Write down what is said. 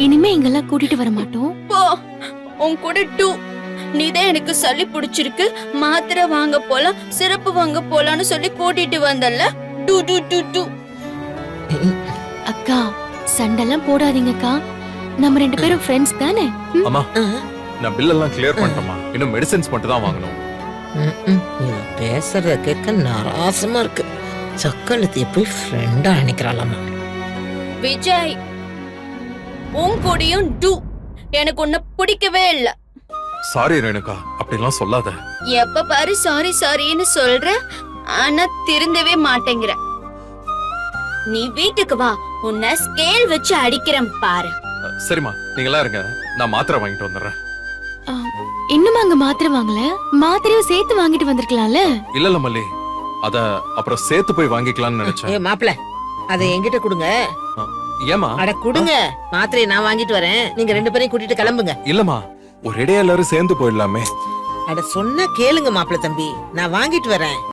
இனிமே இங்கெல்லாம் கூட்டிட்டு வர மாட்டோம். போ, உன் கூட டூ. நீதான் எனக்கு சளி பிடிச்சிருக்கு, மாத்திரை வாங்க போலாம், சிறப்பு வாங்க போலான்னு சொல்லி கூட்டிட்டு வந்தல்ல. டூ டூ டூ டூ. அக்கா சண்டெல்லாம் போடாதீங்கக்கா, நம்ம 2 பேரும் ஃப்ரெண்ட்ஸ் தானே. அம்மா நான் பில் எல்லாம் கிளியர் பண்ணிட்டேம்மா. இன்னும் மெடிசின்ஸ் மட்டும் தான் வாங்கணும். இவன் பேசுறத கேட்க நாராசமா இருக்கு. சக்கலத்தைய போய் ஃப்ரெண்டா நினைக்கிறாளாமா. விஜய், உன் கூடயும் டூ. எனக்கு உன்னை பிடிக்கவே இல்ல. சாரி ரேணுகா, அப்படிலாம் சொல்லாத. எப்ப பாரு சாரி சாரின்னு சொல்ற, ஆனா திருந்தவே மாட்டேங்கிற. நீ வீட்டுக்கு வா, உன்னை ஸ்கேல் வச்சு அடிக்கிறேன் பாரு. சரிம்மா, நீங்களா இருங்க, நான் மாத்திரை வாங்கிட்டு வந்துடுறேன். இன்னும் அங்க மாத்திரை வாங்கல, மாத்திரையும் சேர்த்து வாங்கிட்டு வந்திருக்கலாம்ல. இல்ல மல்லி, அத அப்புறம் சேர்த்து போய் வாங்கிக்கலாம்னு நினைச்சேன். ஏ மாப்பிள, அதை என்கிட்ட கொடுங்க. ஏமா? அட கொடுங்க, மாத்திரையை நான் வாங்கிட்டு வரேன். நீங்க 2 பேரையும் கூட்டிட்டு கிளம்புங்க. இல்லம்மா, ஒரேடியா எல்லாரும் சேர்ந்து போயிடலாமே. அட சொன்னா கேளுங்க மாப்பிள தம்பி, நான் வாங்கிட்டு வரேன்.